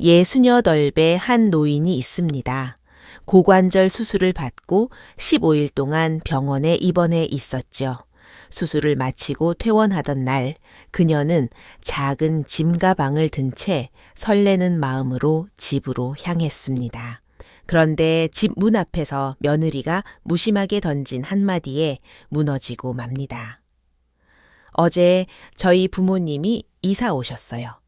68배 한 노인이 있습니다. 고관절 수술을 받고 15일 동안 병원에 입원해 있었죠. 수술을 마치고 퇴원하던 날, 그녀는 작은 짐 가방을 든 채 설레는 마음으로 집으로 향했습니다. 그런데 집 문 앞에서 며느리가 무심하게 던진 한마디에 무너지고 맙니다. 어제 저희 부모님이 이사 오셨어요.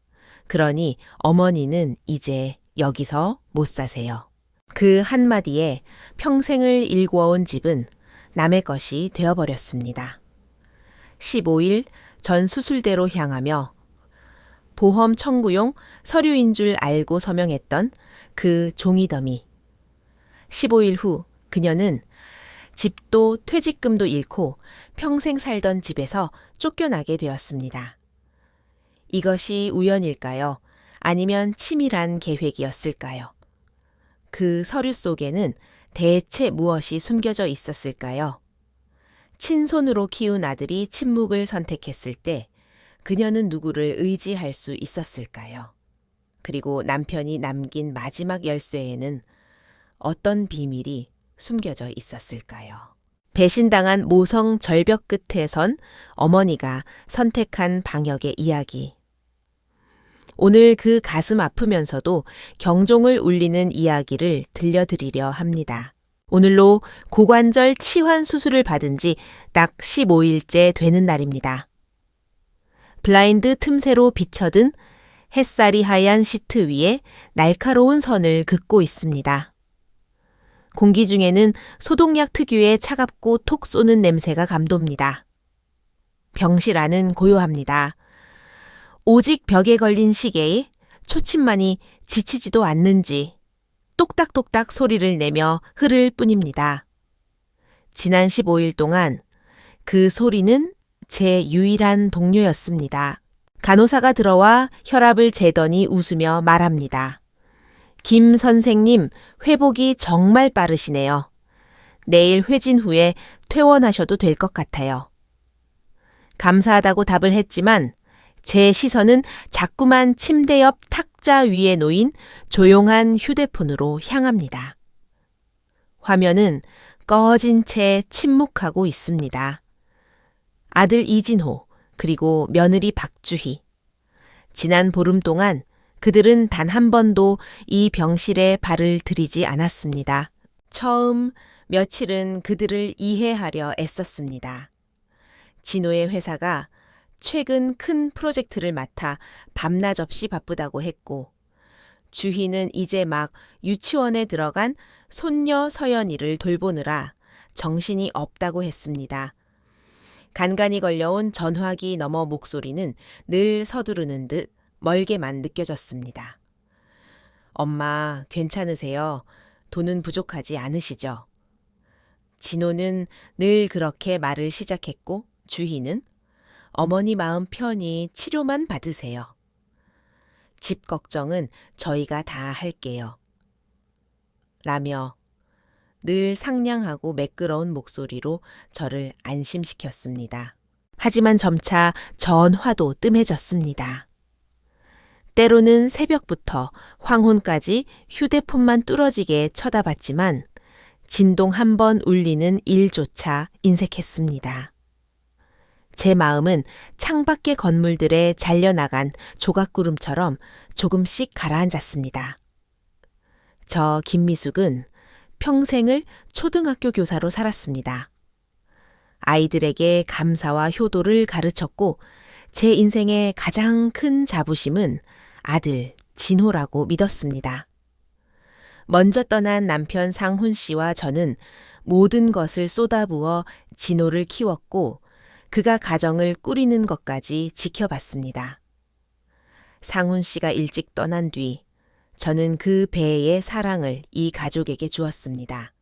그러니 어머니는 이제 여기서 못 사세요. 그 한마디에 평생을 일궈온 집은 남의 것이 되어버렸습니다. 15일 전 수술대로 향하며 보험 청구용 서류인 줄 알고 서명했던 그 종이더미. 15일 후 그녀는 집도 퇴직금도 잃고 평생 살던 집에서 쫓겨나게 되었습니다. 이것이 우연일까요? 아니면 치밀한 계획이었을까요? 그 서류 속에는 대체 무엇이 숨겨져 있었을까요? 친손으로 키운 아들이 침묵을 선택했을 때 그녀는 누구를 의지할 수 있었을까요? 그리고 남편이 남긴 마지막 열쇠에는 어떤 비밀이 숨겨져 있었을까요? 배신당한 모성 절벽 끝에 선 어머니가 선택한 방역의 이야기. 오늘 그 가슴 아프면서도 경종을 울리는 이야기를 들려드리려 합니다. 오늘로 고관절 치환 수술을 받은 지 딱 15일째 되는 날입니다. 블라인드 틈새로 비쳐든 햇살이 하얀 시트 위에 날카로운 선을 긋고 있습니다. 공기 중에는 소독약 특유의 차갑고 톡 쏘는 냄새가 감돕니다. 병실 안은 고요합니다. 오직 벽에 걸린 시계에 초침만이 지치지도 않는지 똑딱똑딱 소리를 내며 흐를 뿐입니다. 지난 15일 동안 그 소리는 제 유일한 동료였습니다. 간호사가 들어와 혈압을 재더니 웃으며 말합니다. 김 선생님, 회복이 정말 빠르시네요. 내일 회진 후에 퇴원하셔도 될 것 같아요. 감사하다고 답을 했지만 제 시선은 자꾸만 침대 옆 탁자 위에 놓인 조용한 휴대폰으로 향합니다. 화면은 꺼진 채 침묵하고 있습니다. 아들 이진호, 그리고 며느리 박주희. 지난 보름 동안 그들은 단 한 번도 이 병실에 발을 들이지 않았습니다. 처음 며칠은 그들을 이해하려 애썼습니다. 진호의 회사가 최근 큰 프로젝트를 맡아 밤낮 없이 바쁘다고 했고, 주희는 이제 막 유치원에 들어간 손녀 서연이를 돌보느라 정신이 없다고 했습니다. 간간이 걸려온 전화기 너머 목소리는 늘 서두르는 듯 멀게만 느껴졌습니다. 엄마, 괜찮으세요? 돈은 부족하지 않으시죠? 진호는 늘 그렇게 말을 시작했고, 주희는 어머니 마음 편히 치료만 받으세요. 집 걱정은 저희가 다 할게요. 라며 늘 상냥하고 매끄러운 목소리로 저를 안심시켰습니다. 하지만 점차 전화도 뜸해졌습니다. 때로는 새벽부터 황혼까지 휴대폰만 뚫어지게 쳐다봤지만 진동 한 번 울리는 일조차 인색했습니다. 제 마음은 창밖의 건물들에 잘려나간 조각구름처럼 조금씩 가라앉았습니다. 저 김미숙은 평생을 초등학교 교사로 살았습니다. 아이들에게 감사와 효도를 가르쳤고 제 인생의 가장 큰 자부심은 아들 진호라고 믿었습니다. 먼저 떠난 남편 상훈 씨와 저는 모든 것을 쏟아부어 진호를 키웠고 그가 가정을 꾸리는 것까지 지켜봤습니다. 상훈 씨가 일찍 떠난 뒤 저는 그 배의 사랑을 이 가족에게 주었습니다.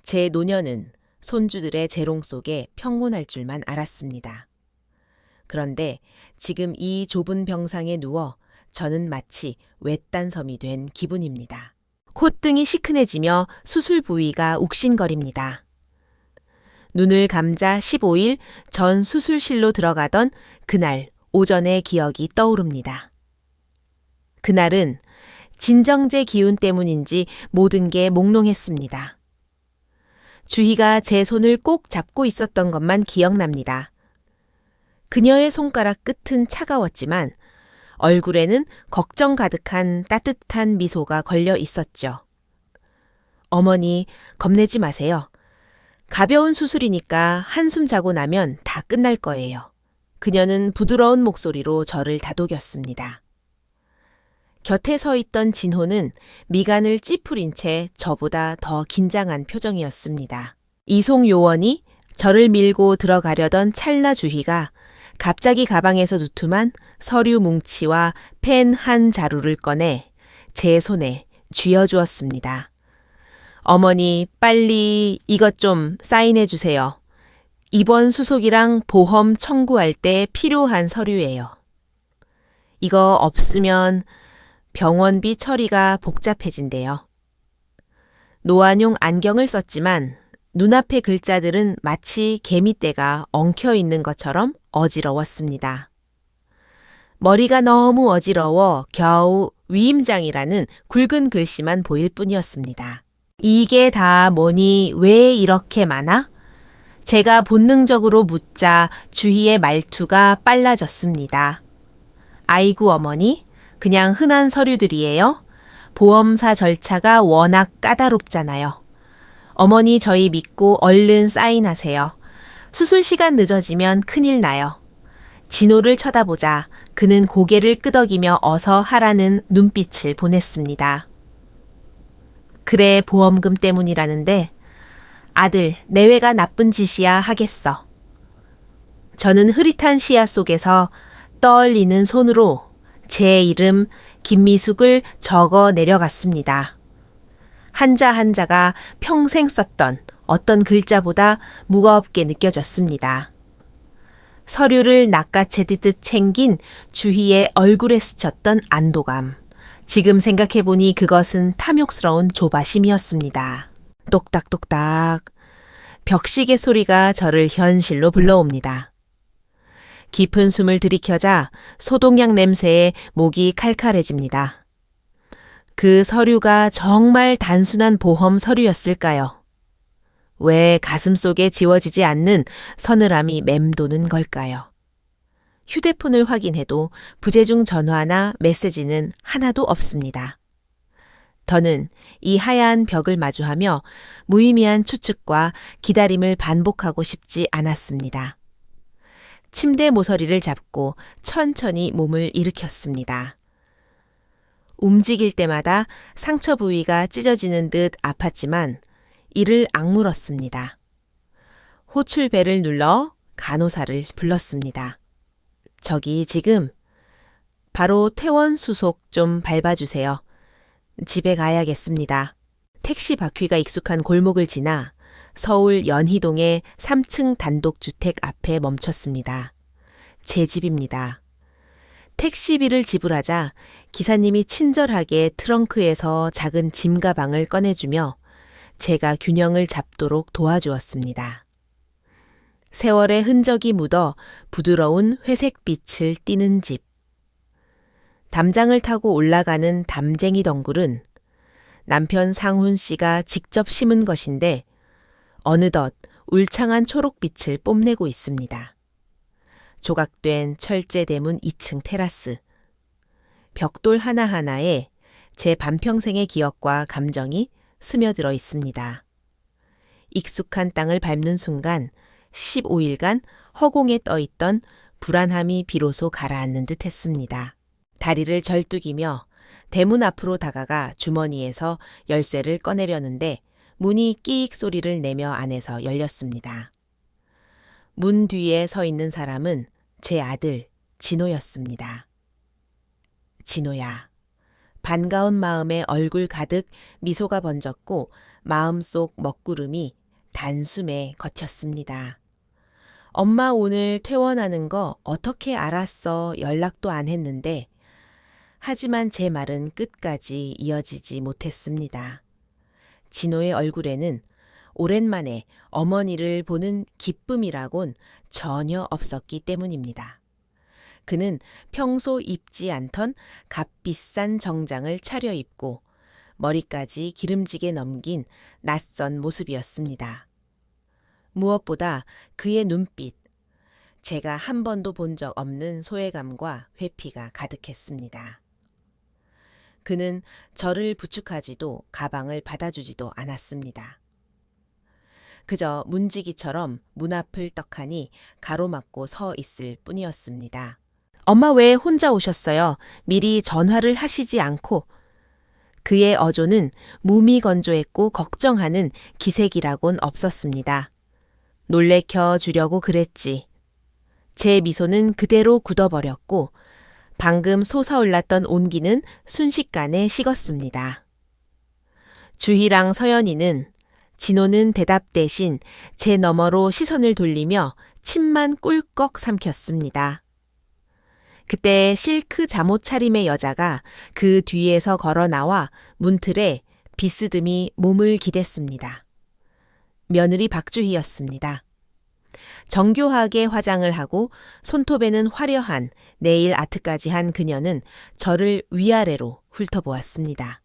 제 노년은 손주들의 재롱 속에 평온할 줄만 알았습니다. 그런데 지금 이 좁은 병상에 누워 저는 마치 외딴 섬이 된 기분입니다. 콧등이 시큰해지며 수술 부위가 욱신거립니다. 눈을 감자 15일 전 수술실로 들어가던 그날 오전의 기억이 떠오릅니다. 그날은 진정제 기운 때문인지 모든 게 몽롱했습니다. 주희가 제 손을 꼭 잡고 있었던 것만 기억납니다. 그녀의 손가락 끝은 차가웠지만 얼굴에는 걱정 가득한 따뜻한 미소가 걸려 있었죠. 어머니, 겁내지 마세요. 가벼운 수술이니까 한숨 자고 나면 다 끝날 거예요. 그녀는 부드러운 목소리로 저를 다독였습니다. 곁에 서 있던 진호는 미간을 찌푸린 채 저보다 더 긴장한 표정이었습니다. 이송 요원이 저를 밀고 들어가려던 찰나 주희가 갑자기 가방에서 두툼한 서류 뭉치와 펜 한 자루를 꺼내 제 손에 쥐어주었습니다. 어머니, 빨리 이것 좀 사인해 주세요. 입원 수속이랑 보험 청구할 때 필요한 서류예요. 이거 없으면 병원비 처리가 복잡해진대요. 노안용 안경을 썼지만 눈앞의 글자들은 마치 개미떼가 엉켜 있는 것처럼 어지러웠습니다. 머리가 너무 어지러워 겨우 위임장이라는 굵은 글씨만 보일 뿐이었습니다. 이게 다 뭐니 왜 이렇게 많아? 제가 본능적으로 묻자 주희의 말투가 빨라졌습니다. 아이고 어머니, 그냥 흔한 서류들이에요. 보험사 절차가 워낙 까다롭잖아요. 어머니 저희 믿고 얼른 사인하세요. 수술 시간 늦어지면 큰일 나요. 진호를 쳐다보자 그는 고개를 끄덕이며 어서 하라는 눈빛을 보냈습니다. 그래 보험금 때문이라는데 아들 내외가 나쁜 짓이야 하겠어. 저는 흐릿한 시야 속에서 떨리는 손으로 제 이름 김미숙을 적어 내려갔습니다. 한자 한자가 평생 썼던 어떤 글자보다 무겁게 느껴졌습니다. 서류를 낚아채듯 챙긴 주희의 얼굴에 스쳤던 안도감. 지금 생각해보니 그것은 탐욕스러운 조바심이었습니다. 똑딱똑딱. 벽시계 소리가 저를 현실로 불러옵니다. 깊은 숨을 들이켜자 소독약 냄새에 목이 칼칼해집니다. 그 서류가 정말 단순한 보험 서류였을까요? 왜 가슴속에 지워지지 않는 서늘함이 맴도는 걸까요? 휴대폰을 확인해도 부재중 전화나 메시지는 하나도 없습니다. 더는 이 하얀 벽을 마주하며 무의미한 추측과 기다림을 반복하고 싶지 않았습니다. 침대 모서리를 잡고 천천히 몸을 일으켰습니다. 움직일 때마다 상처 부위가 찢어지는 듯 아팠지만 이를 악물었습니다. 호출벨을 눌러 간호사를 불렀습니다. 저기 지금 바로 퇴원 수속 좀 밟아주세요. 집에 가야겠습니다. 택시 바퀴가 익숙한 골목을 지나 서울 연희동의 3층 단독주택 앞에 멈췄습니다. 제 집입니다. 택시비를 지불하자 기사님이 친절하게 트렁크에서 작은 짐 가방을 꺼내주며 제가 균형을 잡도록 도와주었습니다. 세월의 흔적이 묻어 부드러운 회색빛을 띠는 집. 담장을 타고 올라가는 담쟁이 덩굴은 남편 상훈 씨가 직접 심은 것인데 어느덧 울창한 초록빛을 뽐내고 있습니다. 조각된 철제 대문 2층 테라스. 벽돌 하나하나에 제 반평생의 기억과 감정이 스며들어 있습니다. 익숙한 땅을 밟는 순간 15일간 허공에 떠있던 불안함이 비로소 가라앉는 듯 했습니다. 다리를 절뚝이며 대문 앞으로 다가가 주머니에서 열쇠를 꺼내려는데 문이 끼익 소리를 내며 안에서 열렸습니다. 문 뒤에 서 있는 사람은 제 아들 진호였습니다. 진호야. 반가운 마음에 얼굴 가득 미소가 번졌고 마음속 먹구름이 단숨에 걷혔습니다. 엄마 오늘 퇴원하는 거 어떻게 알았어? 연락도 안 했는데 하지만 제 말은 끝까지 이어지지 못했습니다. 진호의 얼굴에는 오랜만에 어머니를 보는 기쁨이라곤 전혀 없었기 때문입니다. 그는 평소 입지 않던 값비싼 정장을 차려입고 머리까지 기름지게 넘긴 낯선 모습이었습니다. 무엇보다 그의 눈빛, 제가 한 번도 본 적 없는 소외감과 회피가 가득했습니다. 그는 저를 부축하지도 가방을 받아주지도 않았습니다. 그저 문지기처럼 문 앞을 떡하니 가로막고 서 있을 뿐이었습니다. 엄마 왜 혼자 오셨어요? 미리 전화를 하시지 않고. 그의 어조는 무미건조했고 걱정하는 기색이라곤 없었습니다. 놀래켜 주려고 그랬지. 제 미소는 그대로 굳어버렸고 방금 솟아올랐던 온기는 순식간에 식었습니다. 주희랑 서연이는 진호는 대답 대신 제 너머로 시선을 돌리며 침만 꿀꺽 삼켰습니다. 그때 실크 잠옷 차림의 여자가 그 뒤에서 걸어 나와 문틀에 비스듬히 몸을 기댔습니다. 며느리 박주희였습니다. 정교하게 화장을 하고 손톱에는 화려한 네일 아트까지 한 그녀는 저를 위아래로 훑어보았습니다.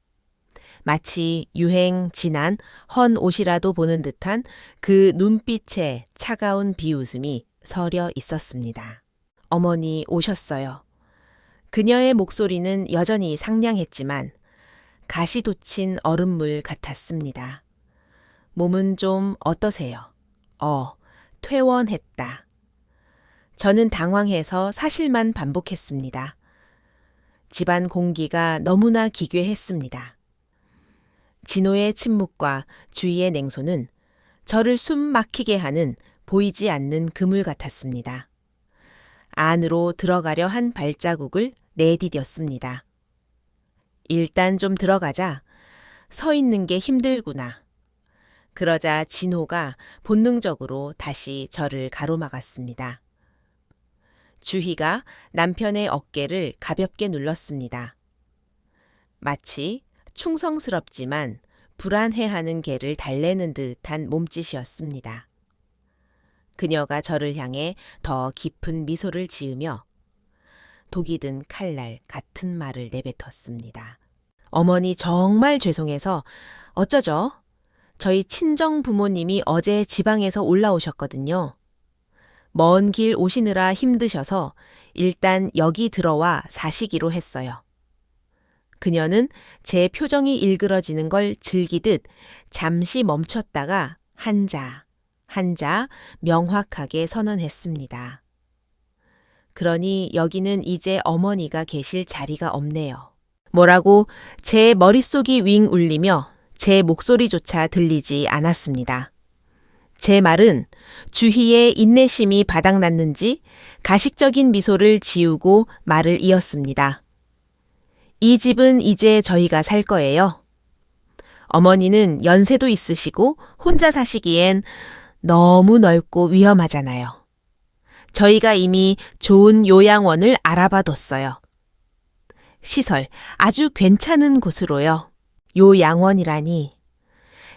마치 유행 지난 헌 옷이라도 보는 듯한 그 눈빛에 차가운 비웃음이 서려 있었습니다. 어머니 오셨어요. 그녀의 목소리는 여전히 상냥했지만 가시 돋친 얼음물 같았습니다. 몸은 좀 어떠세요? 퇴원했다. 저는 당황해서 사실만 반복했습니다. 집안 공기가 너무나 기괴했습니다. 진호의 침묵과 주희의 냉소는 저를 숨 막히게 하는 보이지 않는 그물 같았습니다. 안으로 들어가려 한 발자국을 내디뎠습니다. 일단 좀 들어가자. 서 있는 게 힘들구나. 그러자 진호가 본능적으로 다시 저를 가로막았습니다. 주희가 남편의 어깨를 가볍게 눌렀습니다. 마치 충성스럽지만 불안해하는 개를 달래는 듯한 몸짓이었습니다. 그녀가 저를 향해 더 깊은 미소를 지으며 독이 든 칼날 같은 말을 내뱉었습니다. 어머니 정말 죄송해서 어쩌죠? 저희 친정 부모님이 어제 지방에서 올라오셨거든요. 먼 길 오시느라 힘드셔서 일단 여기 들어와 사시기로 했어요. 그녀는 제 표정이 일그러지는 걸 즐기듯 잠시 멈췄다가 한자 명확하게 선언했습니다. 그러니 여기는 이제 어머니가 계실 자리가 없네요. 뭐라고 제 머릿속이 윙 울리며 제 목소리조차 들리지 않았습니다. 제 말은 주희의 인내심이 바닥났는지 가식적인 미소를 지우고 말을 이었습니다. 이 집은 이제 저희가 살 거예요. 어머니는 연세도 있으시고 혼자 사시기엔 너무 넓고 위험하잖아요. 저희가 이미 좋은 요양원을 알아봐뒀어요. 시설 아주 괜찮은 곳으로요. 요양원이라니.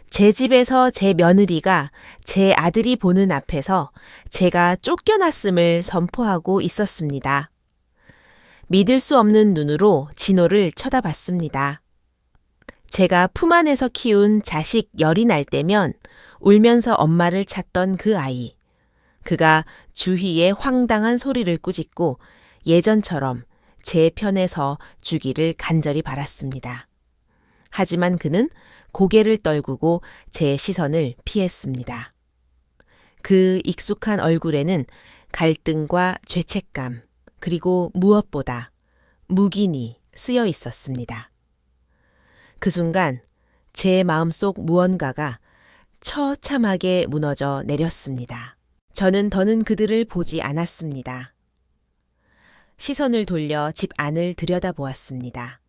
제 집에서 제 며느리가 제 아들이 보는 앞에서 제가 쫓겨났음을 선포하고 있었습니다. 믿을 수 없는 눈으로 진호를 쳐다봤습니다. 제가 품 안에서 키운 자식 열이 날 때면 울면서 엄마를 찾던 그 아이. 그가 주희의 황당한 소리를 꾸짖고 예전처럼 제 편에서 주기를 간절히 바랐습니다. 하지만 그는 고개를 떨구고 제 시선을 피했습니다. 그 익숙한 얼굴에는 갈등과 죄책감, 그리고 무엇보다 묵인이 쓰여 있었습니다. 그 순간 제 마음속 무언가가 처참하게 무너져 내렸습니다. 저는 더는 그들을 보지 않았습니다. 시선을 돌려 집 안을 들여다보았습니다.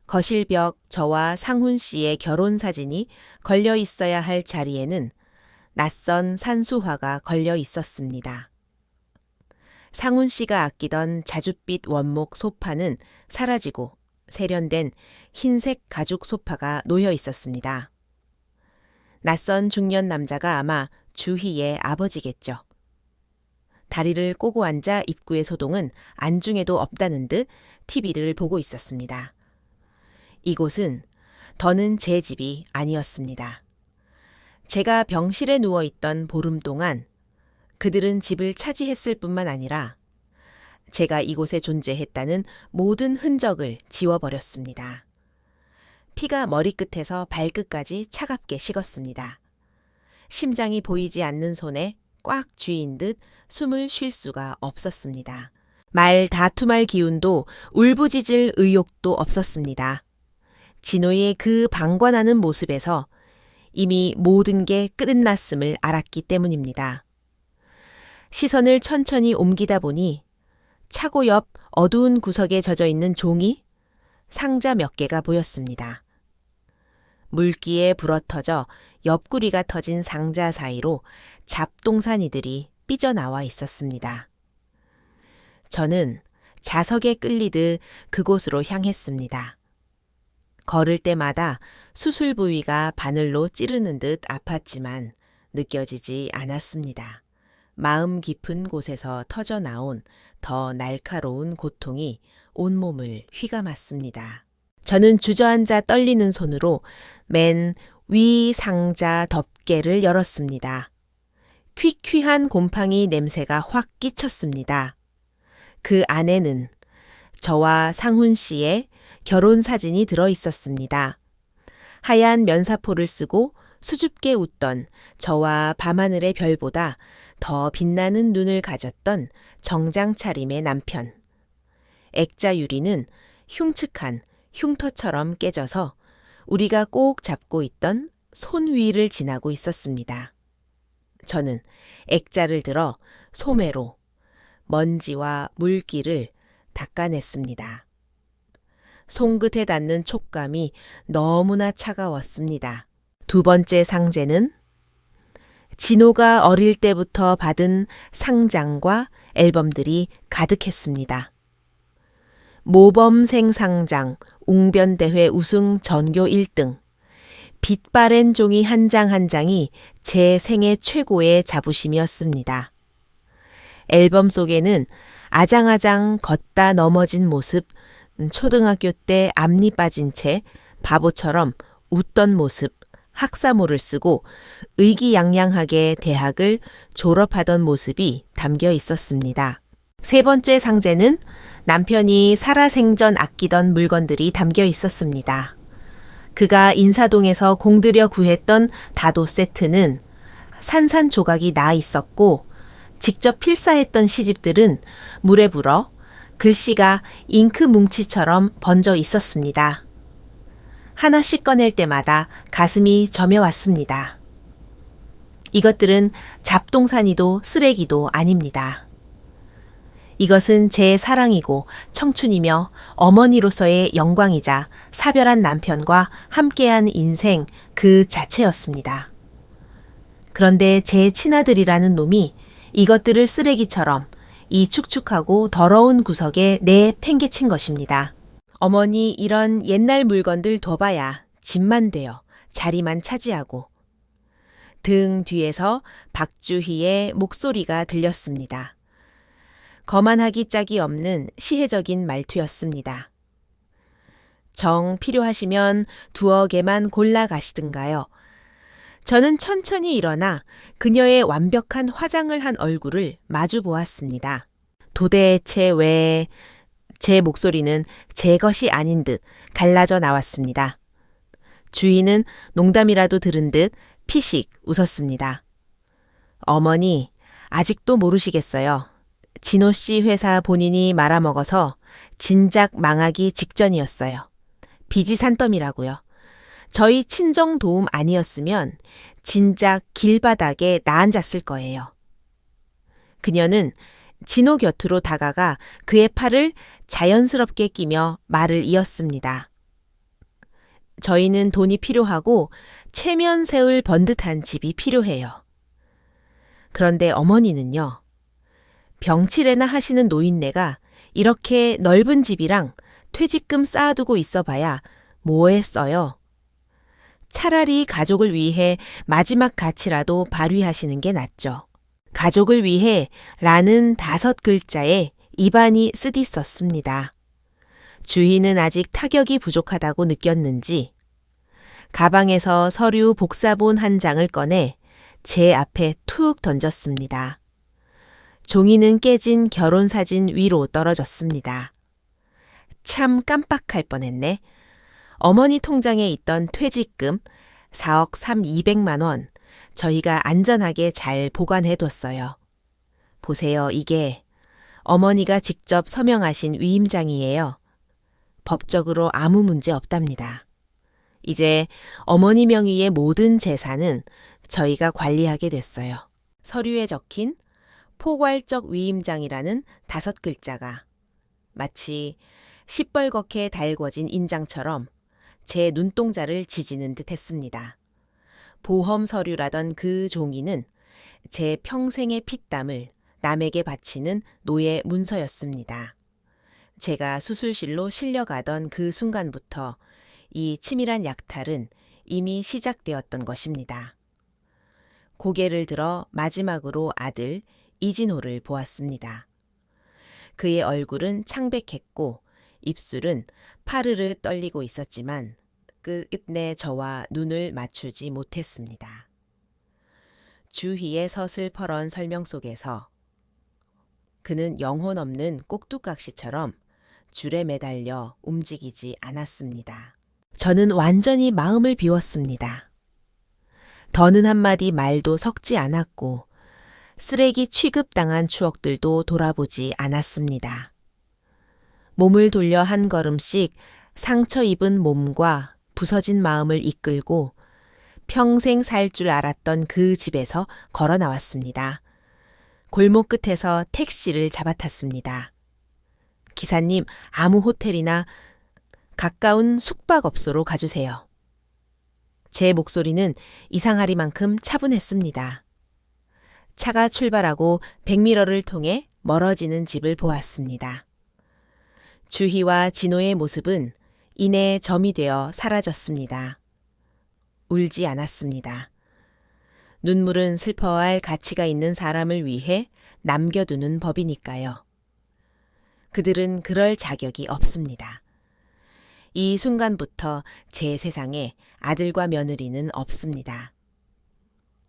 거실벽 저와 상훈 씨의 결혼 사진이 걸려 있어야 할 자리에는 낯선 산수화가 걸려 있었습니다. 상훈 씨가 아끼던 자줏빛 원목 소파는 사라지고 세련된 흰색 가죽 소파가 놓여 있었습니다. 낯선 중년 남자가 아마 주희의 아버지겠죠. 다리를 꼬고 앉아 입구의 소동은 안중에도 없다는 듯 TV를 보고 있었습니다. 이곳은 더는 제 집이 아니었습니다. 제가 병실에 누워있던 보름 동안 그들은 집을 차지했을 뿐만 아니라 제가 이곳에 존재했다는 모든 흔적을 지워버렸습니다. 피가 머리끝에서 발끝까지 차갑게 식었습니다. 심장이 보이지 않는 손에 꽉 쥐인 듯 숨을 쉴 수가 없었습니다. 말 다툼할 기운도 울부짖을 의욕도 없었습니다. 진호의 그 방관하는 모습에서 이미 모든 게 끝났음을 알았기 때문입니다. 시선을 천천히 옮기다 보니 차고 옆 어두운 구석에 젖어있는 종이, 상자 몇 개가 보였습니다. 물기에 불어터져 옆구리가 터진 상자 사이로 잡동사니들이 삐져나와 있었습니다. 저는 자석에 끌리듯 그곳으로 향했습니다. 걸을 때마다 수술 부위가 바늘로 찌르는 듯 아팠지만 느껴지지 않았습니다. 마음 깊은 곳에서 터져나온 더 날카로운 고통이 온몸을 휘감았습니다. 저는 주저앉아 떨리는 손으로 맨 위 상자 덮개를 열었습니다. 퀴퀴한 곰팡이 냄새가 확 끼쳤습니다. 그 안에는 저와 상훈 씨의 결혼 사진이 들어 있었습니다. 하얀 면사포를 쓰고 수줍게 웃던 저와 밤하늘의 별보다 더 빛나는 눈을 가졌던 정장 차림의 남편. 액자 유리는 흉측한 흉터처럼 깨져서 우리가 꼭 잡고 있던 손 위를 지나고 있었습니다. 저는 액자를 들어 소매로 먼지와 물기를 닦아냈습니다. 손끝에 닿는 촉감이 너무나 차가웠습니다. 두 번째 상자는 진호가 어릴 때부터 받은 상장과 앨범들이 가득했습니다. 모범생 상장, 웅변대회 우승 전교 1등, 빛바랜 종이 한 장 한 장이 제 생애 최고의 자부심이었습니다. 앨범 속에는 아장아장 걷다 넘어진 모습, 초등학교 때 앞니 빠진 채 바보처럼 웃던 모습, 학사모를 쓰고 의기양양하게 대학을 졸업하던 모습이 담겨 있었습니다. 세 번째 상자는 남편이 살아생전 아끼던 물건들이 담겨 있었습니다. 그가 인사동에서 공들여 구했던 다도 세트는 산산조각이 나 있었고 직접 필사했던 시집들은 물에 불어 글씨가 잉크 뭉치처럼 번져 있었습니다. 하나씩 꺼낼 때마다 가슴이 저며왔습니다. 이것들은 잡동사니도 쓰레기도 아닙니다. 이것은 제 사랑이고 청춘이며 어머니로서의 영광이자 사별한 남편과 함께한 인생 그 자체였습니다. 그런데 제 친아들이라는 놈이 이것들을 쓰레기처럼 이 축축하고 더러운 구석에 내팽개친 것입니다. 어머니 이런 옛날 물건들 둬봐야 집만 되어 자리만 차지하고. 등 뒤에서 박주희의 목소리가 들렸습니다. 거만하기 짝이 없는 시혜적인 말투였습니다. 정 필요하시면 두어 개만 골라 가시든가요. 저는 천천히 일어나 그녀의 완벽한 화장을 한 얼굴을 마주 보았습니다. 도대체 왜... 제 목소리는 제 것이 아닌 듯 갈라져 나왔습니다. 주인은 농담이라도 들은 듯 피식 웃었습니다. 어머니, 아직도 모르시겠어요. 진호 씨 회사 본인이 말아먹어서 진작 망하기 직전이었어요. 빚이 산더미라고요. 저희 친정 도움 아니었으면 진작 길바닥에 나앉았을 거예요. 그녀는 진호 곁으로 다가가 그의 팔을 자연스럽게 끼며 말을 이었습니다. 저희는 돈이 필요하고 체면 세울 번듯한 집이 필요해요. 그런데 어머니는요. 병치레나 하시는 노인네가 이렇게 넓은 집이랑 퇴직금 쌓아두고 있어봐야 뭐에 써요. 차라리 가족을 위해 마지막 가치라도 발휘하시는 게 낫죠. 가족을 위해 라는 5글자에 입안이 쓰디썼습니다. 주희는 아직 타격이 부족하다고 느꼈는지 가방에서 서류 복사본 한 장을 꺼내 제 앞에 툭 던졌습니다. 종이는 깨진 결혼사진 위로 떨어졌습니다. 참 깜빡할 뻔했네. 어머니 통장에 있던 퇴직금 4억 200만 원 저희가 안전하게 잘 보관해뒀어요. 보세요, 이게 어머니가 직접 서명하신 위임장이에요. 법적으로 아무 문제 없답니다. 이제 어머니 명의의 모든 재산은 저희가 관리하게 됐어요. 서류에 적힌 포괄적 위임장이라는 5글자가 마치 시뻘겋게 달궈진 인장처럼 제 눈동자를 지지는 듯 했습니다. 보험 서류라던 그 종이는 제 평생의 피땀을 남에게 바치는 노예 문서였습니다. 제가 수술실로 실려가던 그 순간부터 이 치밀한 약탈은 이미 시작되었던 것입니다. 고개를 들어 마지막으로 아들 이진호를 보았습니다. 그의 얼굴은 창백했고 입술은 파르르 떨리고 있었지만 끝내 저와 눈을 맞추지 못했습니다. 주희의 서슬퍼런 설명 속에서 그는 영혼 없는 꼭두각시처럼 줄에 매달려 움직이지 않았습니다. 저는 완전히 마음을 비웠습니다. 더는 한마디 말도 섞지 않았고 쓰레기 취급당한 추억들도 돌아보지 않았습니다. 몸을 돌려 한 걸음씩 상처 입은 몸과 부서진 마음을 이끌고 평생 살 줄 알았던 그 집에서 걸어 나왔습니다. 골목 끝에서 택시를 잡아탔습니다. 기사님, 아무 호텔이나 가까운 숙박업소로 가주세요. 제 목소리는 이상하리만큼 차분했습니다. 차가 출발하고 백미러를 통해 멀어지는 집을 보았습니다. 주희와 진호의 모습은 이내 점이 되어 사라졌습니다. 울지 않았습니다. 눈물은 슬퍼할 가치가 있는 사람을 위해 남겨두는 법이니까요. 그들은 그럴 자격이 없습니다. 이 순간부터 제 세상에 아들과 며느리는 없습니다.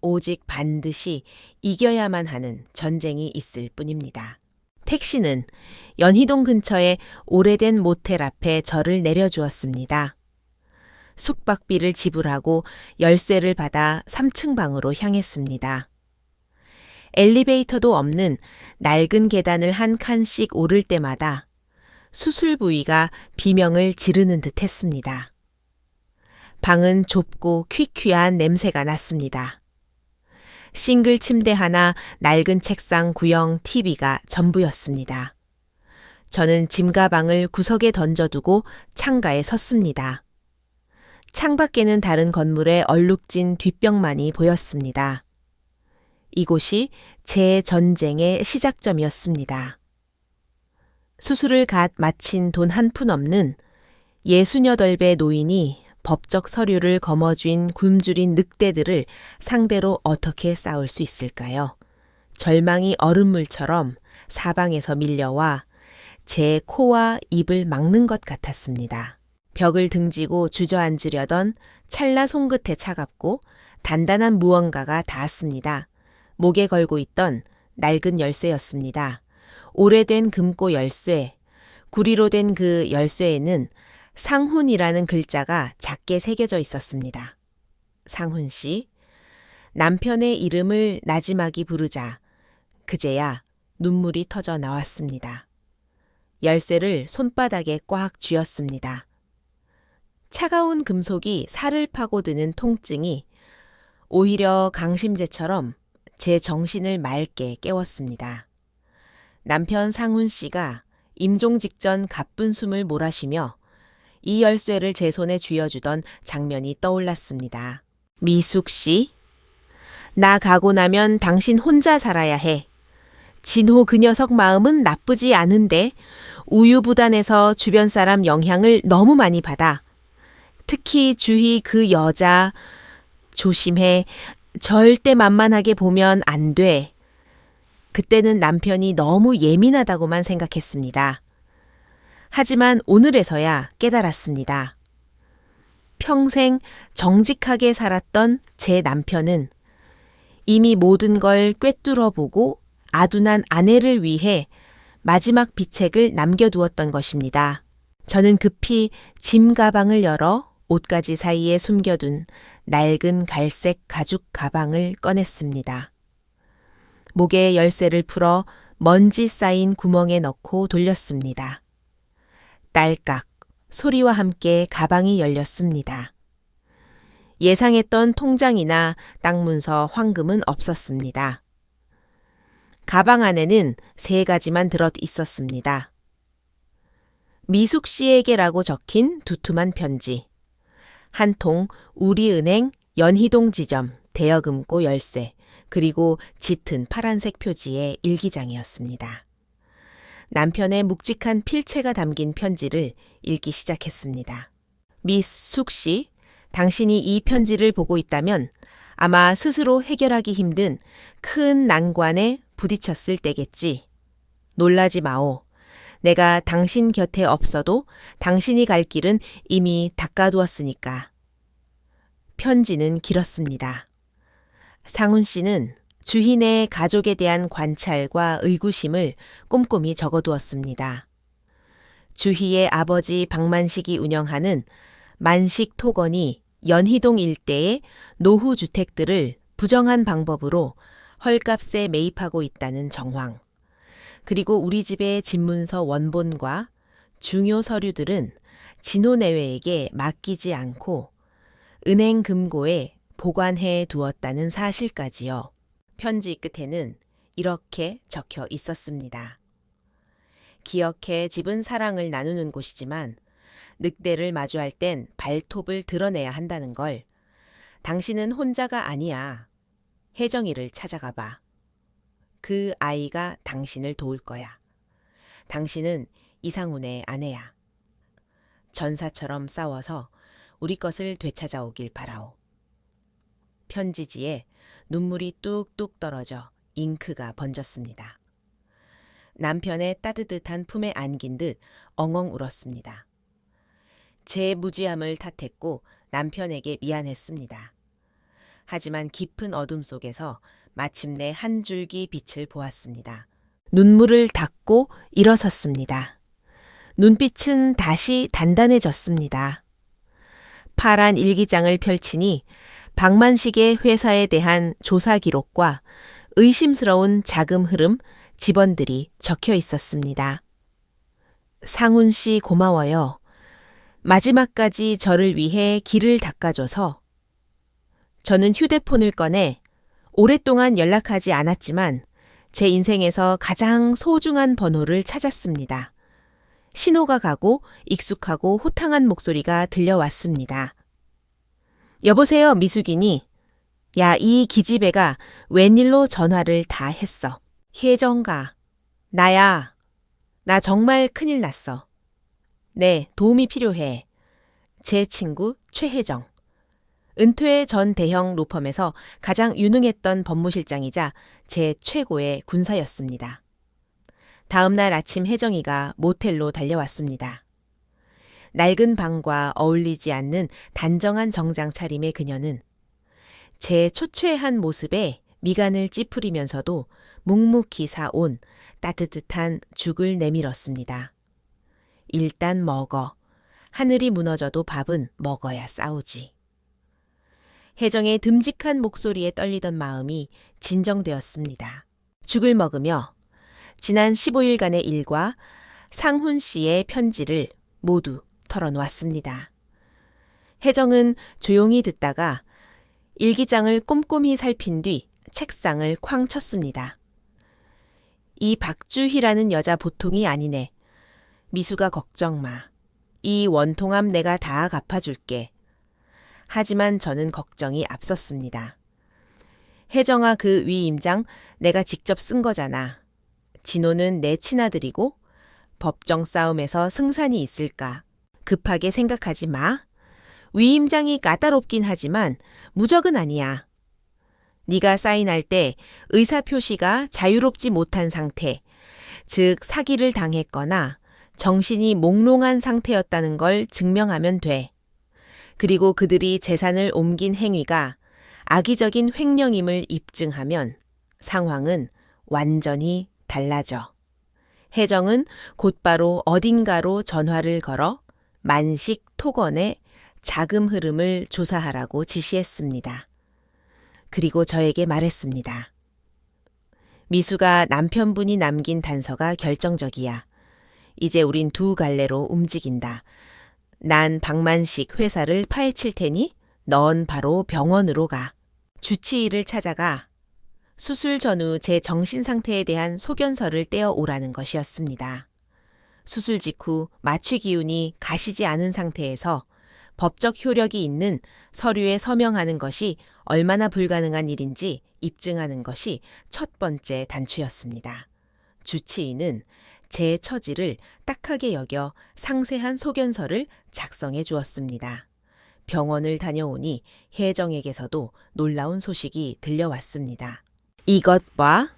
오직 반드시 이겨야만 하는 전쟁이 있을 뿐입니다. 택시는 연희동 근처의 오래된 모텔 앞에 저를 내려주었습니다. 숙박비를 지불하고 열쇠를 받아 3층 방으로 향했습니다. 엘리베이터도 없는 낡은 계단을 한 칸씩 오를 때마다 수술 부위가 비명을 지르는 듯 했습니다. 방은 좁고 퀴퀴한 냄새가 났습니다. 싱글 침대 하나, 낡은 책상, 구형, TV가 전부였습니다. 저는 짐가방을 구석에 던져두고 창가에 섰습니다. 창밖에는 다른 건물의 얼룩진 뒷벽만이 보였습니다. 이곳이 제 전쟁의 시작점이었습니다. 수술을 갓 마친 돈 한 푼 없는 68배 노인이 법적 서류를 거머쥔 굶주린 늑대들을 상대로 어떻게 싸울 수 있을까요? 절망이 얼음물처럼 사방에서 밀려와 제 코와 입을 막는 것 같았습니다. 벽을 등지고 주저앉으려던 찰나 손끝에 차갑고 단단한 무언가가 닿았습니다. 목에 걸고 있던 낡은 열쇠였습니다. 오래된 금고 열쇠, 구리로 된 그 열쇠에는 상훈이라는 글자가 작게 새겨져 있었습니다. 상훈 씨, 남편의 이름을 나지막이 부르자 그제야 눈물이 터져 나왔습니다. 열쇠를 손바닥에 꽉 쥐었습니다. 차가운 금속이 살을 파고드는 통증이 오히려 강심제처럼 제 정신을 맑게 깨웠습니다. 남편 상훈 씨가 임종 직전 가쁜 숨을 몰아쉬며 이 열쇠를 제 손에 쥐어주던 장면이 떠올랐습니다. 미숙 씨, 나 가고 나면 당신 혼자 살아야 해. 진호 그 녀석 마음은 나쁘지 않은데 우유부단해서 주변 사람 영향을 너무 많이 받아. 특히 주희 그 여자 조심해. 절대 만만하게 보면 안 돼. 그때는 남편이 너무 예민하다고만 생각했습니다. 하지만 오늘에서야 깨달았습니다. 평생 정직하게 살았던 제 남편은 이미 모든 걸 꿰뚫어 보고 아둔한 아내를 위해 마지막 비책을 남겨두었던 것입니다. 저는 급히 짐 가방을 열어 옷가지 사이에 숨겨둔 낡은 갈색 가죽 가방을 꺼냈습니다. 목에 열쇠를 풀어 먼지 쌓인 구멍에 넣고 돌렸습니다. 딸깍 소리와 함께 가방이 열렸습니다. 예상했던 통장이나 땅 문서, 황금은 없었습니다. 가방 안에는 3가지만 들어 있었습니다. 미숙 씨에게라고 적힌 두툼한 편지, 한 통 우리은행 연희동 지점 대여금고 열쇠, 그리고 짙은 파란색 표지의 일기장이었습니다. 남편의 묵직한 필체가 담긴 편지를 읽기 시작했습니다. 미스 숙 씨, 당신이 이 편지를 보고 있다면 아마 스스로 해결하기 힘든 큰 난관에 부딪혔을 때겠지. 놀라지 마오. 내가 당신 곁에 없어도 당신이 갈 길은 이미 닦아두었으니까. 편지는 길었습니다. 상훈 씨는 주희네 가족에 대한 관찰과 의구심을 꼼꼼히 적어두었습니다. 주희의 아버지 박만식이 운영하는 만식 토건이 연희동 일대의 노후 주택들을 부정한 방법으로 헐값에 매입하고 있다는 정황, 그리고 우리 집의 집문서 원본과 중요 서류들은 진호 내외에게 맡기지 않고 은행 금고에 보관해 두었다는 사실까지요. 편지 끝에는 이렇게 적혀 있었습니다. 기억해 집은 사랑을 나누는 곳이지만 늑대를 마주할 땐 발톱을 드러내야 한다는 걸. 당신은 혼자가 아니야. 혜정이를 찾아가 봐. 그 아이가 당신을 도울 거야. 당신은 이상훈의 아내야. 전사처럼 싸워서 우리 것을 되찾아오길 바라오. 편지지에 눈물이 뚝뚝 떨어져 잉크가 번졌습니다. 남편의 따뜻한 품에 안긴 듯 엉엉 울었습니다. 제 무지함을 탓했고 남편에게 미안했습니다. 하지만 깊은 어둠 속에서 마침내 한 줄기 빛을 보았습니다. 눈물을 닦고 일어섰습니다. 눈빛은 다시 단단해졌습니다. 파란 일기장을 펼치니 박만식의 회사에 대한 조사 기록과 의심스러운 자금 흐름, 지번들이 적혀 있었습니다. 상훈 씨 고마워요. 마지막까지 저를 위해 길을 닦아줘서. 저는 휴대폰을 꺼내 오랫동안 연락하지 않았지만 제 인생에서 가장 소중한 번호를 찾았습니다. 신호가 가고 익숙하고 호탕한 목소리가 들려왔습니다. 여보세요, 미숙이니? 야, 이 기집애가 웬일로 전화를 다 했어. 혜정가. 나야. 나 정말 큰일 났어. 네, 도움이 필요해. 제 친구 최혜정. 은퇴 전 대형 로펌에서 가장 유능했던 법무실장이자 제 최고의 군사였습니다. 다음 날 아침 혜정이가 모텔로 달려왔습니다. 낡은 방과 어울리지 않는 단정한 정장 차림의 그녀는 제 초췌한 모습에 미간을 찌푸리면서도 묵묵히 사온 따뜻한 죽을 내밀었습니다. 일단 먹어. 하늘이 무너져도 밥은 먹어야 싸우지. 혜정의 듬직한 목소리에 떨리던 마음이 진정되었습니다. 죽을 먹으며 지난 15일간의 일과 상훈 씨의 편지를 모두 털어놓았습니다. 혜정은 조용히 듣다가 일기장을 꼼꼼히 살핀 뒤 책상을 쾅 쳤습니다. 이 박주희라는 여자 보통이 아니네. 미수가 걱정 마. 이 원통함 내가 다 갚아줄게. 하지만 저는 걱정이 앞섰습니다. 혜정아, 그 위임장 내가 직접 쓴 거잖아. 진호는 내 친아들이고 법정 싸움에서 승산이 있을까. 급하게 생각하지 마. 위임장이 까다롭긴 하지만 무적은 아니야. 네가 사인할 때 의사표시가 자유롭지 못한 상태, 즉 사기를 당했거나 정신이 몽롱한 상태였다는 걸 증명하면 돼. 그리고 그들이 재산을 옮긴 행위가 악의적인 횡령임을 입증하면 상황은 완전히 달라져. 혜정은 곧바로 어딘가로 전화를 걸어 만식 토건의 자금 흐름을 조사하라고 지시했습니다. 그리고 저에게 말했습니다. 미수가 남편분이 남긴 단서가 결정적이야. 이제 우린 두 갈래로 움직인다. 난 박만식 회사를 파헤칠 테니 넌 바로 병원으로 가. 주치의를 찾아가 수술 전후 제 정신 상태에 대한 소견서를 떼어 오라는 것이었습니다. 수술 직후 마취 기운이 가시지 않은 상태에서 법적 효력이 있는 서류에 서명하는 것이 얼마나 불가능한 일인지 입증하는 것이 첫 번째 단추였습니다. 주치의는 제 처지를 딱하게 여겨 상세한 소견서를 작성해 주었습니다. 병원을 다녀오니 혜정에게서도 놀라운 소식이 들려왔습니다. 이것 봐.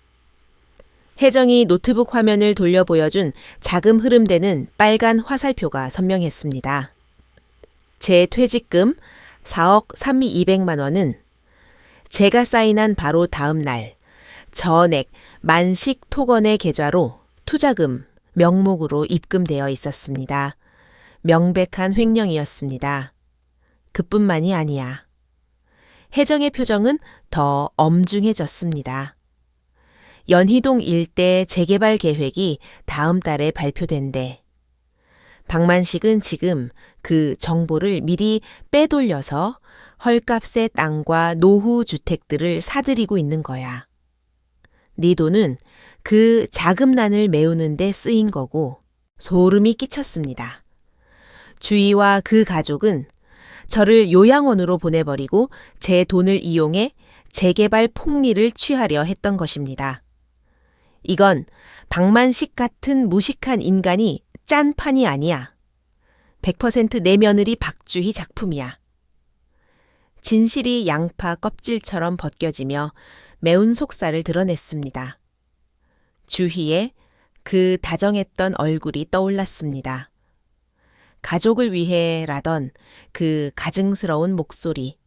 혜정이 노트북 화면을 돌려 보여준 자금 흐름되는 빨간 화살표가 선명했습니다. 제 퇴직금 4억 3,200만 원은 제가 사인한 바로 다음 날 전액 만식 토건의 계좌로 투자금 명목으로 입금되어 있었습니다. 명백한 횡령이었습니다. 그뿐만이 아니야. 혜정의 표정은 더 엄중해졌습니다. 연희동 일대 재개발 계획이 다음 달에 발표된대. 박만식은 지금 그 정보를 미리 빼돌려서 헐값의 땅과 노후 주택들을 사들이고 있는 거야. 네 돈은 그 자금난을 메우는 데 쓰인 거고 소름이 끼쳤습니다. 주희와 그 가족은 저를 요양원으로 보내버리고 제 돈을 이용해 재개발 폭리를 취하려 했던 것입니다. 이건 박만식 같은 무식한 인간이 짠 판이 아니야. 100% 내 며느리 박주희 작품이야. 진실이 양파 껍질처럼 벗겨지며 매운 속살을 드러냈습니다. 주희의 그 다정했던 얼굴이 떠올랐습니다. 가족을 위해라던 그 가증스러운 목소리.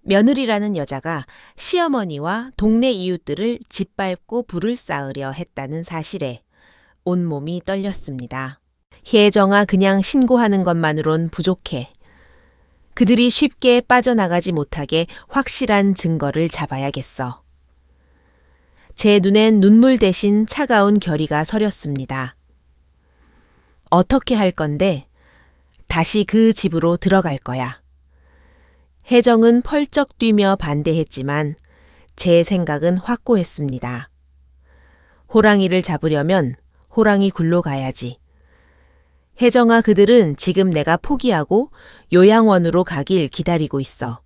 며느리라는 여자가 시어머니와 동네 이웃들을 짓밟고 불을 쌓으려 했다는 사실에 온몸이 떨렸습니다. 혜정아 그냥 신고하는 것만으론 부족해. 그들이 쉽게 빠져나가지 못하게 확실한 증거를 잡아야겠어. 제 눈엔 눈물 대신 차가운 결의가 서렸습니다. 어떻게 할 건데 다시 그 집으로 들어갈 거야. 혜정은 펄쩍 뛰며 반대했지만 제 생각은 확고했습니다. 호랑이를 잡으려면 호랑이 굴로 가야지. 혜정아 그들은 지금 내가 포기하고 요양원으로 가길 기다리고 있어.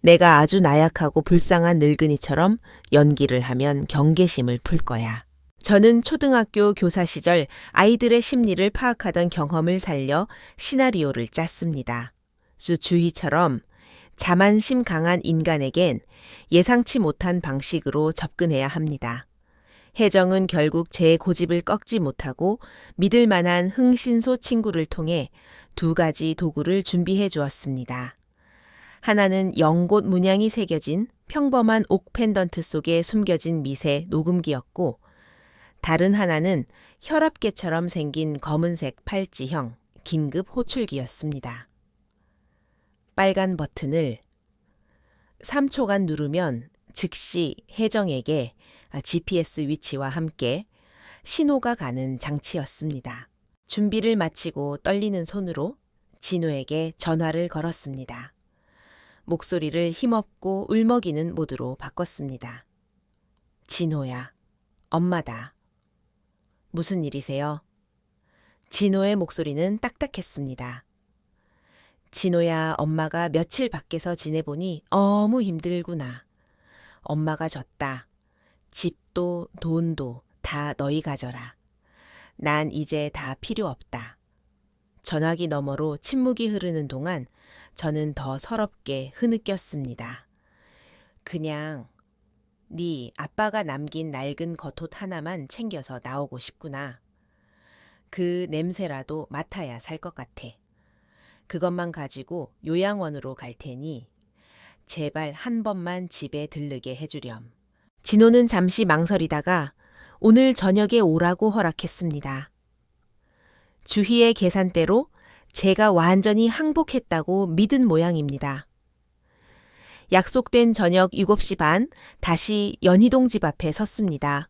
내가 아주 나약하고 불쌍한 늙은이처럼 연기를 하면 경계심을 풀 거야. 저는 초등학교 교사 시절 아이들의 심리를 파악하던 경험을 살려 시나리오를 짰습니다. 주희처럼 자만심 강한 인간에겐 예상치 못한 방식으로 접근해야 합니다. 혜정은 결국 제 고집을 꺾지 못하고 믿을 만한 흥신소 친구를 통해 두 가지 도구를 준비해 주었습니다. 하나는 연꽃 문양이 새겨진 평범한 옥 펜던트 속에 숨겨진 미세 녹음기였고 다른 하나는 혈압계처럼 생긴 검은색 팔찌형 긴급 호출기였습니다. 빨간 버튼을 3초간 누르면 즉시 혜정에게 GPS 위치와 함께 신호가 가는 장치였습니다. 준비를 마치고 떨리는 손으로 진호에게 전화를 걸었습니다. 목소리를 힘없고 울먹이는 모드로 바꿨습니다. 진호야, 엄마다. 무슨 일이세요? 진호의 목소리는 딱딱했습니다. 진호야, 엄마가 며칠 밖에서 지내보니 너무 힘들구나. 엄마가 졌다. 집도 돈도 다 너희 가져라. 난 이제 다 필요 없다. 전화기 너머로 침묵이 흐르는 동안 저는 더 서럽게 흐느꼈습니다. 그냥 네 아빠가 남긴 낡은 겉옷 하나만 챙겨서 나오고 싶구나. 그 냄새라도 맡아야 살 것 같아. 그것만 가지고 요양원으로 갈 테니 제발 한 번만 집에 들르게 해주렴. 진호는 잠시 망설이다가 오늘 저녁에 오라고 허락했습니다. 주희의 계산대로 제가 완전히 항복했다고 믿은 모양입니다. 약속된 저녁 7시 반 다시 연희동 집 앞에 섰습니다.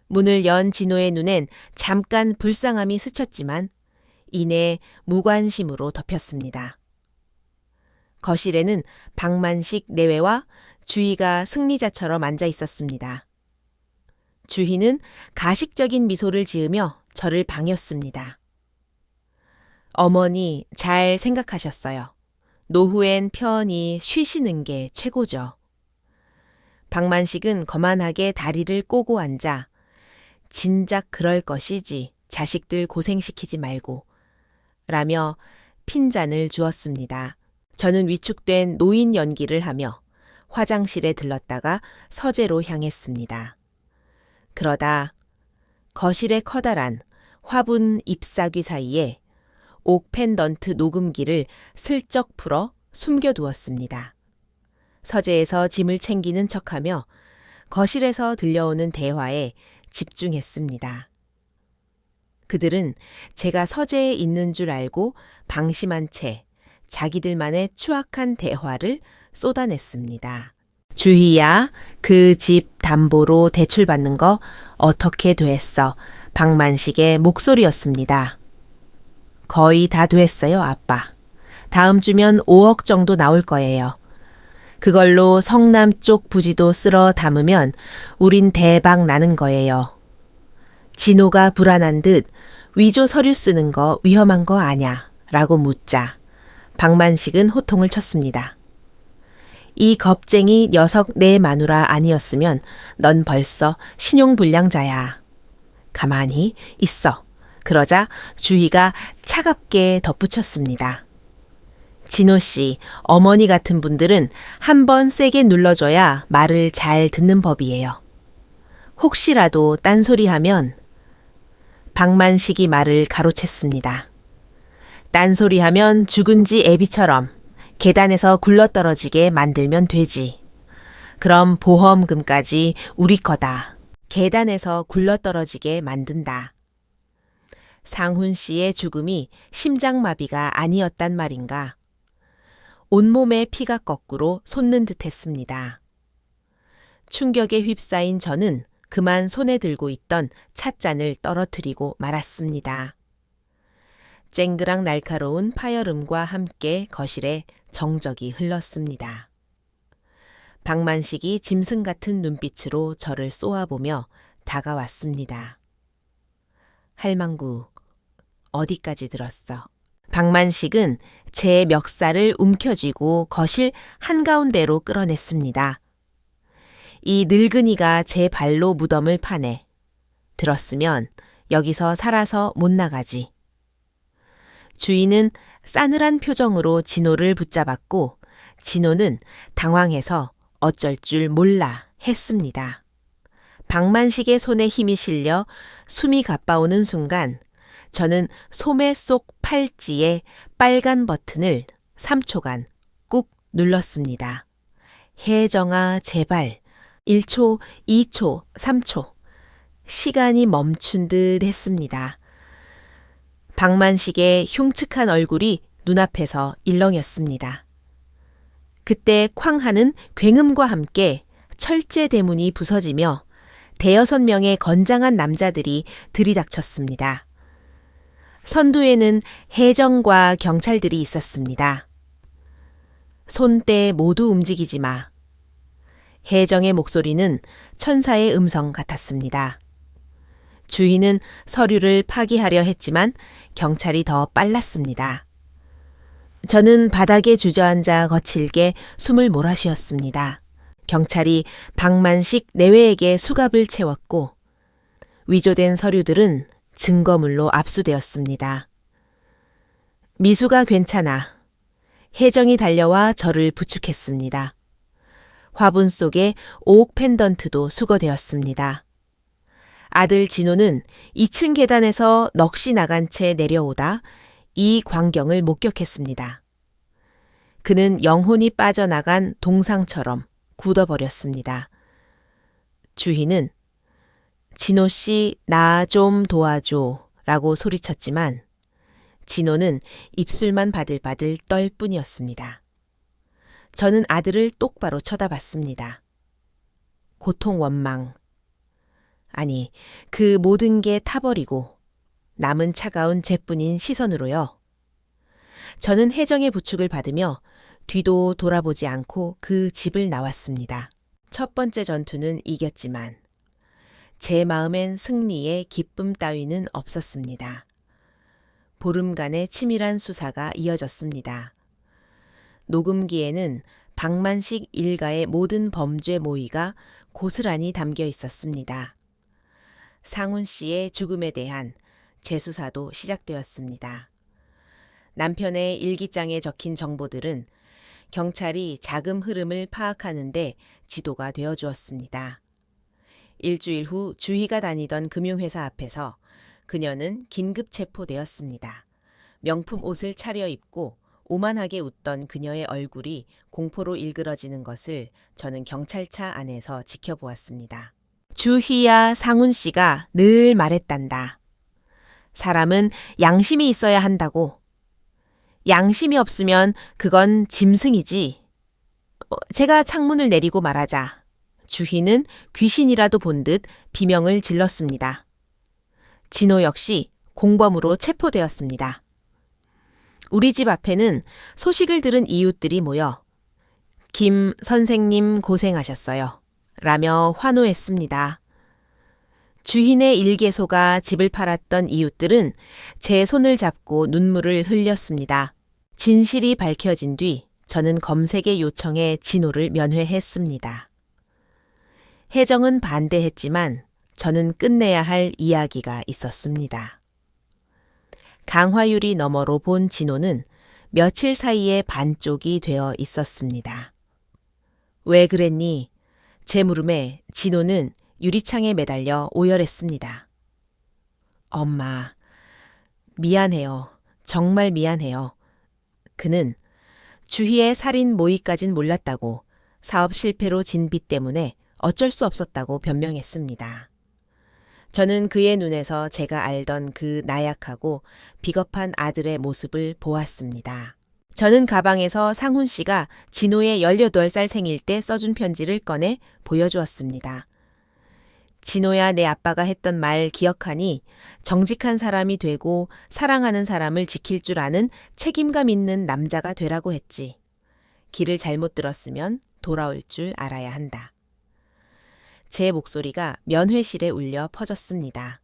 문을 연 진호의 눈엔 잠깐 불쌍함이 스쳤지만 이내 무관심으로 덮였습니다. 거실에는 박만식 내외와 주희가 승리자처럼 앉아 있었습니다. 주희는 가식적인 미소를 지으며 저를 방였습니다. 어머니 잘 생각하셨어요. 노후엔 편히 쉬시는 게 최고죠. 박만식은 거만하게 다리를 꼬고 앉아 진작 그럴 것이지 자식들 고생시키지 말고 라며 핀잔을 주었습니다. 저는 위축된 노인 연기를 하며 화장실에 들렀다가 서재로 향했습니다. 그러다 거실의 커다란 화분 잎사귀 사이에 옥 펜던트 녹음기를 슬쩍 풀어 숨겨두었습니다. 서재에서 짐을 챙기는 척하며 거실에서 들려오는 대화에 집중했습니다. 그들은 제가 서재에 있는 줄 알고 방심한 채 자기들만의 추악한 대화를 쏟아냈습니다. 주희야, 그 집 담보로 대출받는 거 어떻게 됐어? 박만식의 목소리였습니다. 거의 다 됐어요, 아빠. 다음 주면 5억 정도 나올 거예요. 그걸로 성남 쪽 부지도 쓸어 담으면 우린 대박 나는 거예요. 진호가 불안한 듯 위조 서류 쓰는 거 위험한 거 아냐? 라고 묻자 박만식은 호통을 쳤습니다. 이 겁쟁이 녀석 내 마누라 아니었으면 넌 벌써 신용불량자야. 가만히 있어. 그러자 주희가 차갑게 덧붙였습니다. 진호 씨, 어머니 같은 분들은 한 번 세게 눌러줘야 말을 잘 듣는 법이에요. 혹시라도 딴소리하면 박만식이 말을 가로챘습니다. 딴소리하면 죽은 지 애비처럼 계단에서 굴러떨어지게 만들면 되지. 그럼 보험금까지 우리 거다. 계단에서 굴러떨어지게 만든다. 상훈 씨의 죽음이 심장마비가 아니었단 말인가. 온몸에 피가 거꾸로 솟는 듯 했습니다. 충격에 휩싸인 저는 그만 손에 들고 있던 찻잔을 떨어뜨리고 말았습니다. 쨍그랑 날카로운 파열음과 함께 거실에 정적이 흘렀습니다. 박만식이 짐승 같은 눈빛으로 저를 쏘아보며 다가왔습니다. 할망구, 어디까지 들었어? 박만식은 제 멱살을 움켜쥐고 거실 한가운데로 끌어냈습니다. 이 늙은이가 제 발로 무덤을 파내. 들었으면 여기서 살아서 못 나가지. 주인은 싸늘한 표정으로 진호를 붙잡았고 진호는 당황해서 어쩔 줄 몰라 했습니다. 박만식의 손에 힘이 실려 숨이 가빠오는 순간 저는 소매 속 팔찌에 빨간 버튼을 3초간 꾹 눌렀습니다. 혜정아 제발 1초, 2초, 3초 시간이 멈춘 듯 했습니다. 박만식의 흉측한 얼굴이 눈앞에서 일렁였습니다. 그때 쾅 하는 굉음과 함께 철제 대문이 부서지며 5-6명의 건장한 남자들이 들이닥쳤습니다. 선두에는 혜정과 경찰들이 있었습니다. 손때 모두 움직이지 마. 혜정의 목소리는 천사의 음성 같았습니다. 주인은 서류를 파기하려 했지만 경찰이 더 빨랐습니다. 저는 바닥에 주저앉아 거칠게 숨을 몰아쉬었습니다. 경찰이 박만식 내외에게 수갑을 채웠고 위조된 서류들은 증거물로 압수되었습니다. 미수가 괜찮아. 혜정이 달려와 저를 부축했습니다. 화분 속에 오옥 펜던트도 수거되었습니다. 아들 진호는 2층 계단에서 넋이 나간 채 내려오다 이 광경을 목격했습니다. 그는 영혼이 빠져나간 동상처럼 굳어버렸습니다. 주희는 진호 씨, 나 좀 도와줘 라고 소리쳤지만 진호는 입술만 바들바들 떨 뿐이었습니다. 저는 아들을 똑바로 쳐다봤습니다. 고통 원망. 아니, 그 모든 게 타버리고 남은 차가운 재뿐인 시선으로요. 저는 혜정의 부축을 받으며 뒤도 돌아보지 않고 그 집을 나왔습니다. 첫 번째 전투는 이겼지만 제 마음엔 승리의 기쁨 따위는 없었습니다. 보름간의 치밀한 수사가 이어졌습니다. 녹음기에는 박만식 일가의 모든 범죄 모의가 고스란히 담겨 있었습니다. 상훈 씨의 죽음에 대한 재수사도 시작되었습니다. 남편의 일기장에 적힌 정보들은 경찰이 자금 흐름을 파악하는 데 지도가 되어 주었습니다. 일주일 후 주희가 다니던 금융회사 앞에서 그녀는 긴급 체포되었습니다. 명품 옷을 차려입고 오만하게 웃던 그녀의 얼굴이 공포로 일그러지는 것을 저는 경찰차 안에서 지켜보았습니다. 주희야, 상훈 씨가 늘 말했단다. 사람은 양심이 있어야 한다고. 양심이 없으면 그건 짐승이지. 제가 창문을 내리고 말하자 주희는 귀신이라도 본 듯 비명을 질렀습니다. 진호 역시 공범으로 체포되었습니다. 우리 집 앞에는 소식을 들은 이웃들이 모여 김 선생님 고생하셨어요 라며 환호했습니다. 주인의 일개소가 집을 팔았던 이웃들은 제 손을 잡고 눈물을 흘렸습니다. 진실이 밝혀진 뒤 저는 검색의 요청에 진호를 면회했습니다. 혜정은 반대했지만 저는 끝내야 할 이야기가 있었습니다. 강화유리 너머로 본 진호는 며칠 사이에 반쪽이 되어 있었습니다. 왜 그랬니? 제 물음에 진호는 유리창에 매달려 오열했습니다. 엄마, 미안해요. 정말 미안해요. 그는 주희의 살인 모의까진 몰랐다고 사업 실패로 진 빚 때문에 어쩔 수 없었다고 변명했습니다. 저는 그의 눈에서 제가 알던 그 나약하고 비겁한 아들의 모습을 보았습니다. 저는 가방에서 상훈 씨가 진호의 18살 생일 때 써준 편지를 꺼내 보여주었습니다. 진호야, 내 아빠가 했던 말 기억하니 정직한 사람이 되고 사랑하는 사람을 지킬 줄 아는 책임감 있는 남자가 되라고 했지. 길을 잘못 들었으면 돌아올 줄 알아야 한다. 제 목소리가 면회실에 울려 퍼졌습니다.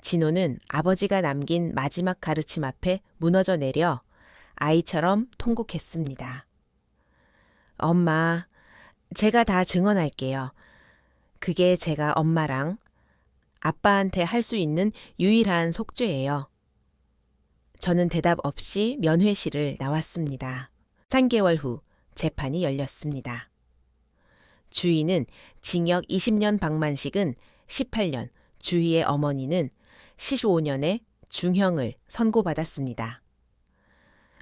진호는 아버지가 남긴 마지막 가르침 앞에 무너져 내려 아이처럼 통곡했습니다. 엄마, 제가 다 증언할게요. 그게 제가 엄마랑 아빠한테 할 수 있는 유일한 속죄예요. 저는 대답 없이 면회실을 나왔습니다. 3개월 후 재판이 열렸습니다. 주희는 징역 20년 박만식은 18년, 주희의 어머니는 15년의 중형을 선고받았습니다.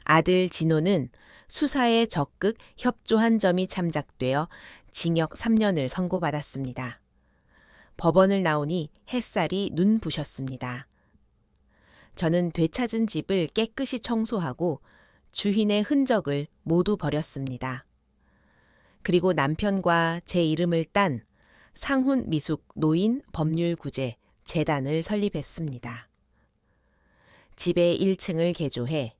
아들 진호는 수사에 적극 협조한 점이 참작되어 징역 3년을 선고받았습니다. 법원을 나오니 햇살이 눈부셨습니다. 저는 되찾은 집을 깨끗이 청소하고 주인의 흔적을 모두 버렸습니다. 그리고 남편과 제 이름을 딴 상훈 미숙 노인 법률구제 재단을 설립했습니다. 집의 1층을 개조해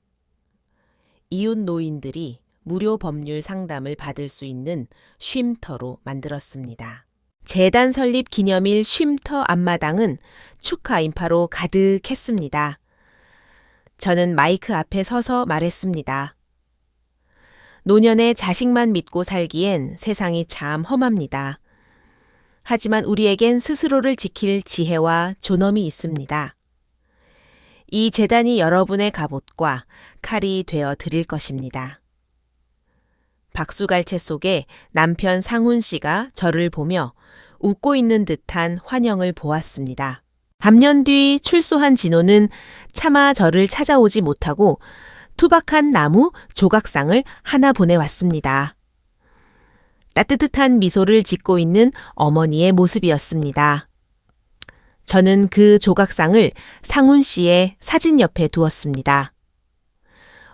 이웃 노인들이 무료 법률 상담을 받을 수 있는 쉼터로 만들었습니다. 재단 설립 기념일 쉼터 앞마당은 축하 인파로 가득했습니다. 저는 마이크 앞에 서서 말했습니다. 노년에 자식만 믿고 살기엔 세상이 참 험합니다. 하지만 우리에겐 스스로를 지킬 지혜와 존엄이 있습니다. 이 재단이 여러분의 갑옷과 칼이 되어 드릴 것입니다. 박수갈채 속에 남편 상훈 씨가 저를 보며 웃고 있는 듯한 환영을 보았습니다. 반년 뒤 출소한 진호는 차마 저를 찾아오지 못하고 투박한 나무 조각상을 하나 보내왔습니다. 따뜻한 미소를 짓고 있는 어머니의 모습이었습니다. 저는 그 조각상을 상훈 씨의 사진 옆에 두었습니다.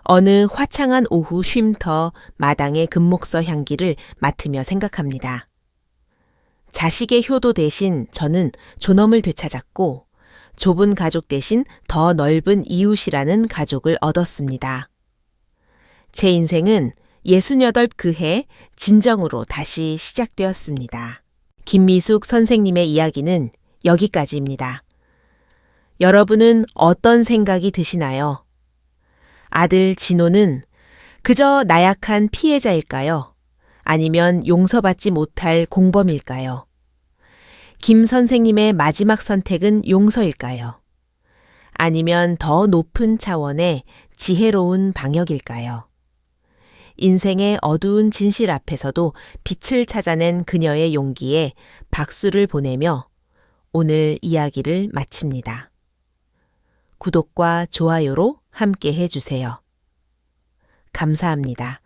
어느 화창한 오후 쉼터 마당의 금목서 향기를 맡으며 생각합니다. 자식의 효도 대신 저는 존엄을 되찾았고 좁은 가족 대신 더 넓은 이웃이라는 가족을 얻었습니다. 제 인생은 68 그해 진정으로 다시 시작되었습니다. 김미숙 선생님의 이야기는 여기까지입니다. 여러분은 어떤 생각이 드시나요? 아들 진호는 그저 나약한 피해자일까요? 아니면 용서받지 못할 공범일까요? 김 선생님의 마지막 선택은 용서일까요? 아니면 더 높은 차원의 지혜로운 방역일까요? 인생의 어두운 진실 앞에서도 빛을 찾아낸 그녀의 용기에 박수를 보내며 오늘 이야기를 마칩니다. 구독과 좋아요로 함께 해주세요. 감사합니다.